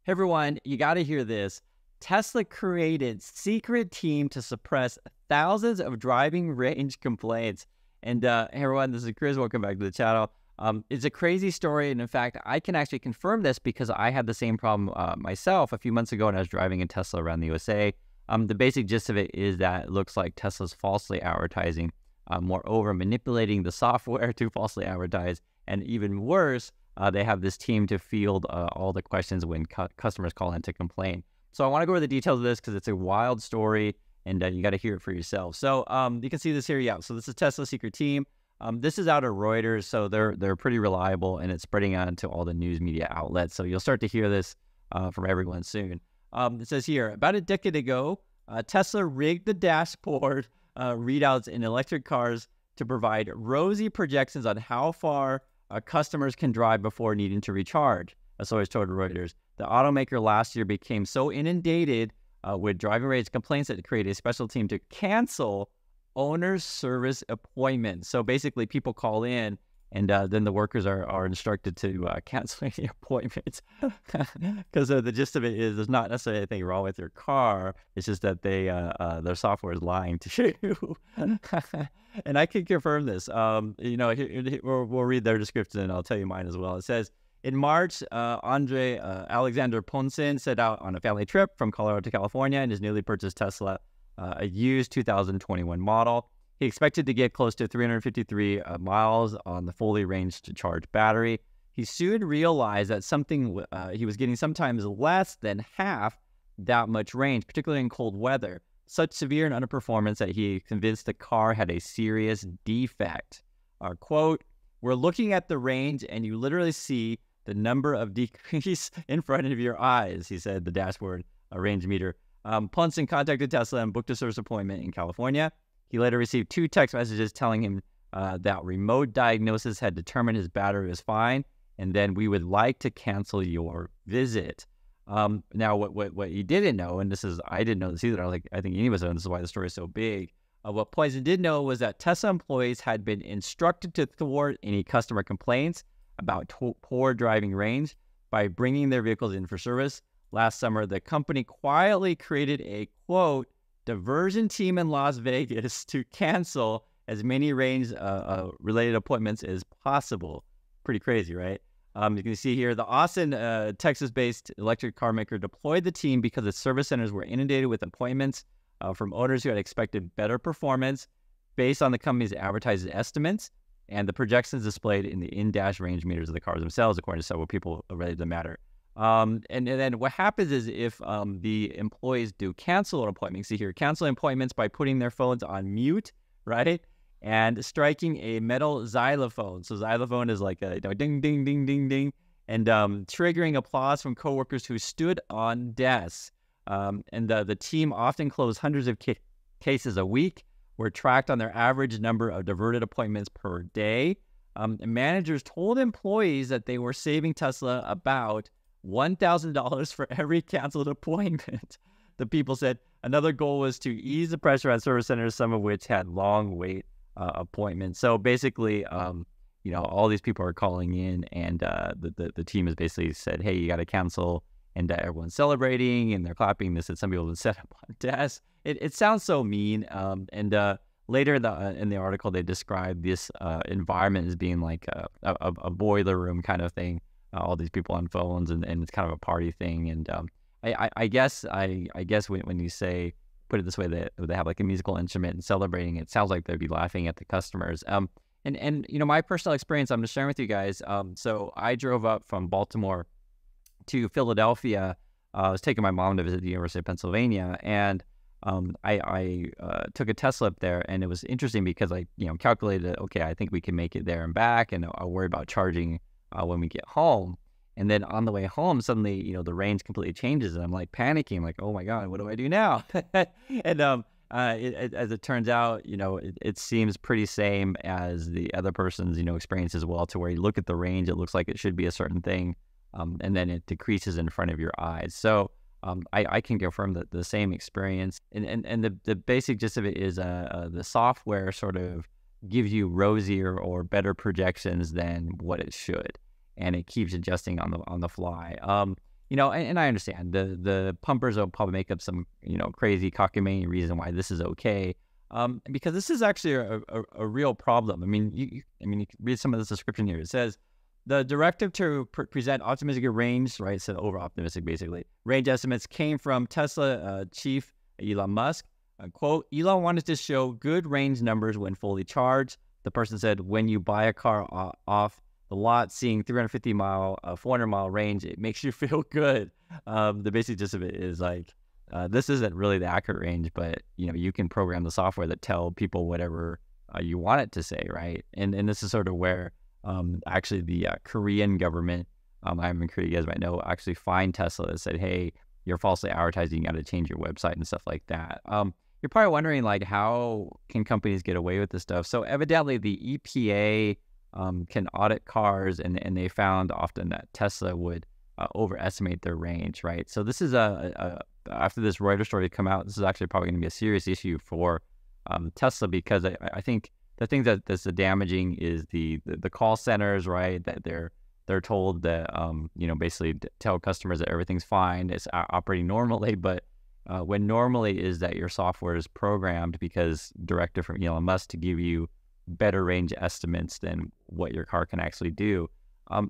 Hey everyone, you got to hear this. Tesla created secret team to suppress thousands of driving range complaints. And hey everyone, this is Chris. Welcome back to the channel. It's a crazy story, and in fact, I can actually confirm this because I had the same problem myself a few months ago when I was driving a Tesla around the USA. The basic gist of it is that it looks like Tesla's falsely advertising, moreover manipulating the software to falsely advertise, and even worse, they have this team to field all the questions when customers call in to complain. So I want to go over the details of this because it's a wild story, and you got to hear it for yourself. So you can see this here. Yeah. So this is Tesla's secret team. This is out of Reuters, so they're pretty reliable, and it's spreading out into all the news media outlets. So you'll start to hear this from everyone soon. It says here, about a decade ago, Tesla rigged the dashboard readouts in electric cars to provide rosy projections on how far customers can drive before needing to recharge. So it's told Reuters. The automaker last year became so inundated with driving range complaints that it created a special team to cancel owner's service appointments. So basically, people call in, and then the workers are instructed to cancel any appointments. Because the gist of it is, there's not necessarily anything wrong with your car. It's just that their software is lying to you. And I can confirm this. We'll read their description, and I'll tell you mine as well. It says, in March, Andre Alexander Ponson set out on a family trip from Colorado to California in his newly purchased Tesla, a used 2021 model. He expected to get close to 353 miles on the fully ranged charged battery. He soon realized that he was getting sometimes less than half that much range, particularly in cold weather. Such severe and underperformance that he convinced the car had a serious defect. Quote, we're looking at the range and you literally see the number of decrease in front of your eyes, he said, the dashboard range meter. Ponson contacted Tesla and booked a service appointment in California. He later received 2 text messages telling him that remote diagnosis had determined his battery was fine, and then we would like to cancel your visit. Now, what you didn't know, and I didn't know this either. I think any of us know. This is why the story is so big. What Poison did know was that Tesla employees had been instructed to thwart any customer complaints about poor driving range by bringing their vehicles in for service. Last summer, the company quietly created a, quote, diversion team in Las Vegas to cancel as many range-related appointments as possible. Pretty crazy, right? You can see here, the Austin, Texas-based electric car maker deployed the team because its service centers were inundated with appointments from owners who had expected better performance based on the company's advertised estimates and the projections displayed in the in-dash range meters of the cars themselves, according to several people related to the matter. And then what happens is if the employees do cancel an appointment, see here, canceling appointments by putting their phones on mute, right? And striking a metal xylophone. So xylophone is like a ding, ding, ding, ding, ding. And triggering applause from coworkers who stood on desks. And the team often closed hundreds of cases a week, were tracked on their average number of diverted appointments per day. Managers told employees that they were saving Tesla about $1,000 for every canceled appointment. The people said another goal was to ease the pressure on service centers, some of which had long wait appointments. So basically, all these people are calling in, and the team has basically said, hey, you got to cancel, and everyone's celebrating, and they're clapping. They said some people have set up on desks. It sounds so mean. And later in the article, they described this environment as being like a boiler room kind of thing. All these people on phones, and it's kind of a party thing. And I guess when you say, put it this way, they have like a musical instrument and celebrating, it sounds like they'd be laughing at the customers. And my personal experience, I'm just sharing with you guys. So I drove up from Baltimore to Philadelphia. I was taking my mom to visit the University of Pennsylvania, and I took a Tesla up there, and it was interesting because I calculated, okay, I think we can make it there and back, and I'll worry about charging when we get home. And then on the way home, suddenly, the range completely changes, and I'm like panicking, like, oh my God, what do I do now? And as it turns out, it seems pretty same as the other person's, experience as well, to where you look at the range, it looks like it should be a certain thing, and then it decreases in front of your eyes. So I can confirm that the same experience, and the basic gist of it is the software sort of gives you rosier or better projections than what it should, and it keeps adjusting on the fly. and I understand the pumpers will probably make up some, crazy cockamamie reason why this is okay. Because this is actually a real problem. I mean, you can read some of this description here. It says the directive to present optimistic range, right? So over optimistic, basically. Range estimates came from Tesla chief Elon Musk. Quote, Elon wanted to show good range numbers when fully charged. The person said, when you buy a car off the lot, seeing 350-mile, 400-mile range, it makes you feel good. The basic gist of it is like, this isn't really the accurate range, but you can program the software that tell people whatever you want it to say, right? And this is sort of where actually the Korean government, I'm in Korea, you guys might know, actually fined Tesla and said, hey, you're falsely advertising, you got to change your website and stuff like that. You're probably wondering, like, how can companies get away with this stuff? So evidently the EPA can audit cars, and they found often that Tesla would overestimate their range, right? So this is after this Reuters story come out, this is actually probably going to be a serious issue for Tesla, because I think the thing that's damaging is the call centers, right? That they're told that basically tell customers that everything's fine, it's operating normally, but when normally is that your software is programmed because directive from Elon Musk to give you better range estimates than what your car can actually do.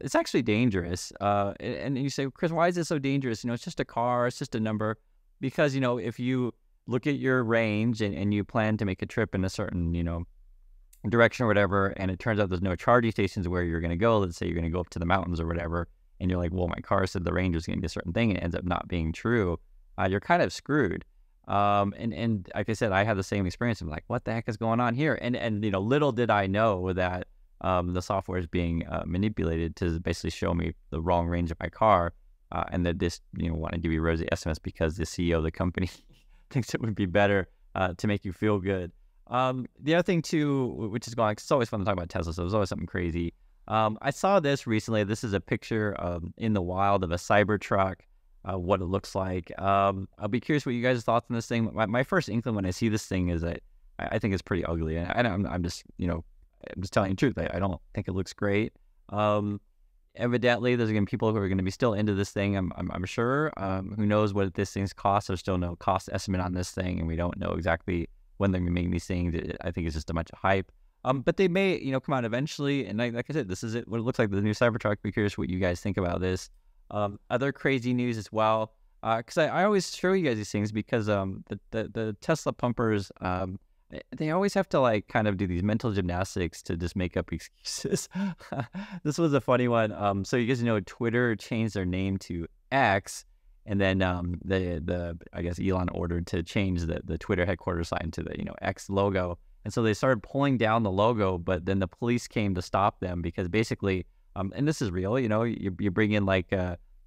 It's actually dangerous. And you say, Chris, why is it so dangerous? It's just a car, it's just a number. Because, if you look at your range and you plan to make a trip in a certain, direction or whatever, and it turns out there's no charging stations where you're going to go, let's say you're going to go up to the mountains or whatever, and you're like, well, my car said the range was going to be a certain thing, and it ends up not being true, you're kind of screwed. And like I said, I had the same experience. I'm like, what the heck is going on here? And little did I know that the software is being manipulated to basically show me the wrong range of my car, and that this, want to give you rosy estimates because the CEO of the company thinks it would be better to make you feel good. The other thing too, which is going, it's always fun to talk about Tesla, so there's always something crazy. I saw this recently. This is a picture in the wild of a Cybertruck, what it looks like. I'll be curious what you guys' thoughts on this thing. My first inkling when I see this thing is that I think it's pretty ugly. And I'm just, I'm just telling you the truth. I don't think it looks great. Evidently, there's going to be people who are going to be still into this thing, I'm sure. Who knows what this thing's cost? There's still no cost estimate on this thing, and we don't know exactly when they're going to be making these things. I think it's just a bunch of hype. But they may, come out eventually. And like I said, this is what it looks like, the new Cybertruck. Be curious what you guys think about this. Other crazy news as well, because I always show you guys these things because the Tesla pumpers, they always have to like kind of do these mental gymnastics to just make up excuses. This was a funny one. So you guys know Twitter changed their name to X, and then I guess Elon ordered to change the Twitter headquarters sign to the X logo, and so they started pulling down the logo, but then the police came to stop them because basically, and this is real, you bring in like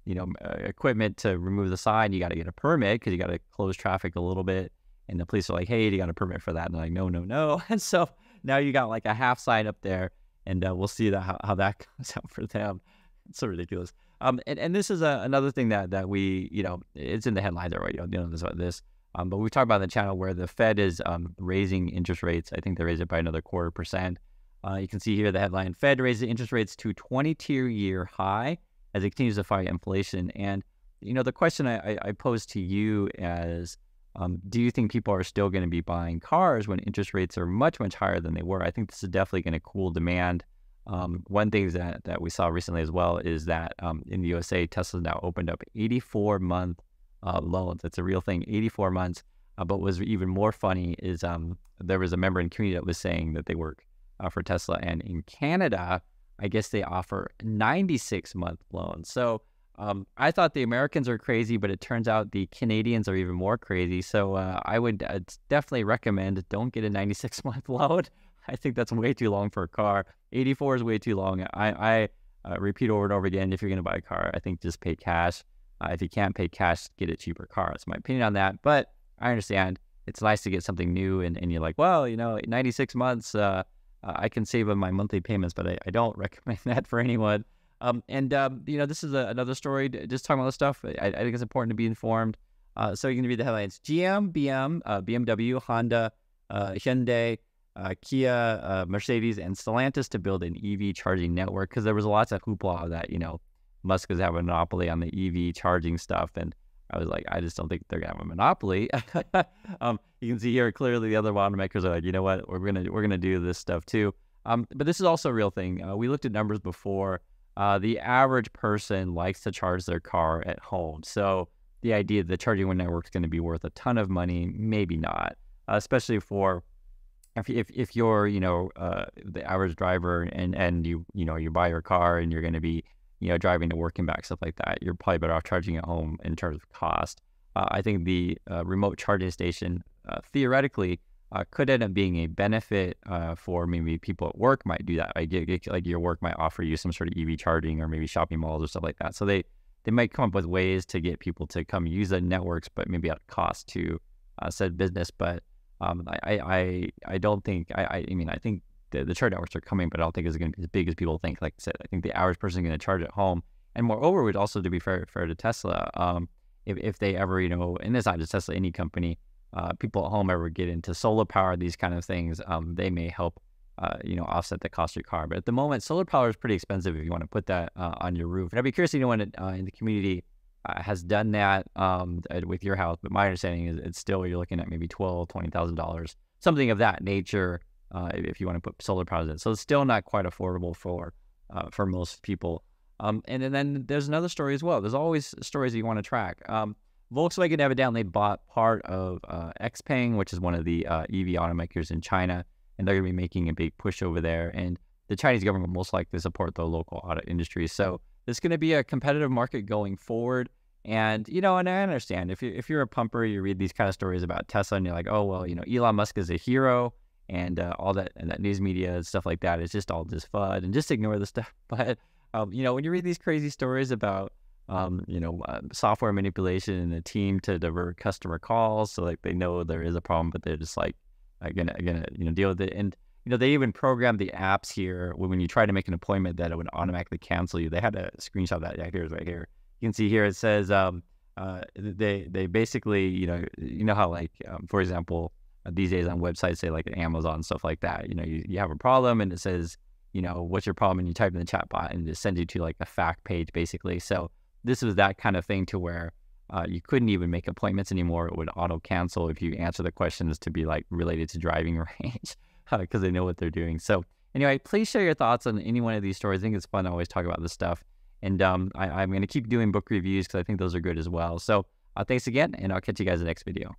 equipment to remove the sign, you got to get a permit because you got to close traffic a little bit. And the police are like, hey, you got a permit for that? And they're like, no. And so now you got like a half sign up there, and we'll see how that comes out for them. It's so ridiculous. And this is another thing that we, it's in the headlines already. You know this about this. But we talked about on the channel where the Fed is raising interest rates. I think they raised it by another 0.25%. You can see here the headline, Fed raises interest rates to 22-year high as it continues to fight inflation. And, the question I pose to you as, do you think people are still going to be buying cars when interest rates are much, much higher than they were? I think this is definitely going to cool demand. One thing that we saw recently as well is that in the USA, Tesla now opened up 84-month loans. It's a real thing, 84 months. But what was even more funny is there was a member in the community that was saying that they work for Tesla. And in Canada, I guess they offer 96-month loans. So I thought the Americans are crazy, but it turns out the Canadians are even more crazy. So I would definitely recommend don't get a 96-month loan. I think that's way too long for a car. 84 is way too long. I repeat over and over again, if you're going to buy a car, I think just pay cash. If you can't pay cash, get a cheaper car. That's my opinion on that. But I understand it's nice to get something new, and you're like, well, 96 months, I can save on my monthly payments, but I don't recommend that for anyone. This is another story, just talking about this stuff. I think it's important to be informed. So you can read the headlines. GM, BMW, Honda, Hyundai, Kia, Mercedes, and Stellantis to build an EV charging network, because there was lots of hoopla that, Musk is having a monopoly on the EV charging stuff, and I was like, I just don't think they're gonna have a monopoly. You can see here clearly the other automakers are like, you know what, we're gonna do this stuff too. But this is also a real thing. We looked at numbers before. The average person likes to charge their car at home, so the idea that the charging network is going to be worth a ton of money, maybe not, especially for if you're the average driver and you buy your car and you're going to be driving to work and back, stuff like that. You're probably better off charging at home in terms of cost. I think the remote charging station theoretically could end up being a benefit for maybe people at work might do that. Like your work might offer you some sort of EV charging or maybe shopping malls or stuff like that. So they might come up with ways to get people to come use the networks, but maybe at cost to said business. But I don't think, I mean, I think the charge networks are coming, but I don't think it's going to be as big as people think. Like I said, I think the average person is going to charge at home. And moreover, would also, to be fair to Tesla, if they ever, and it's not just Tesla, any company, people at home ever get into solar power, these kind of things, they may help, offset the cost of your car. But at the moment, solar power is pretty expensive if you want to put that on your roof. And I'd be curious to know anyone in the community has done that with your house. But my understanding is it's still, you're looking at maybe $12,000-$20,000, something of that nature, if you want to put solar panels in. So it's still not quite affordable for most people. And then there's another story as well. There's always stories that you want to track. Volkswagen evidently bought part of XPeng, which is one of the EV automakers in China, and they're going to be making a big push over there. And the Chinese government will most likely support the local auto industry. So it's going to be a competitive market going forward. And, and I understand if you're a pumper, you read these kind of stories about Tesla and you're like, oh, well, Elon Musk is a hero and all that, and that news media and stuff like that is just all just FUD and just ignore the stuff. But, when you read these crazy stories about, software manipulation and a team to divert customer calls, so like they know there is a problem, but they're just like gonna deal with it. And they even programmed the apps here when you try to make an appointment that it would automatically cancel you. They had a screenshot of that. Yeah, here's right here. You can see here it says they basically how like for example these days on websites say like Amazon, stuff like that. You have a problem and it says what's your problem, and you type in the chat bot and it sends you to like a fact page basically. So this was that kind of thing to where you couldn't even make appointments anymore. It would auto cancel if you answer the questions to be like related to driving range because they know what they're doing. So anyway, please share your thoughts on any one of these stories. I think it's fun to always talk about this stuff. And I'm going to keep doing book reviews because I think those are good as well. So thanks again, and I'll catch you guys in the next video.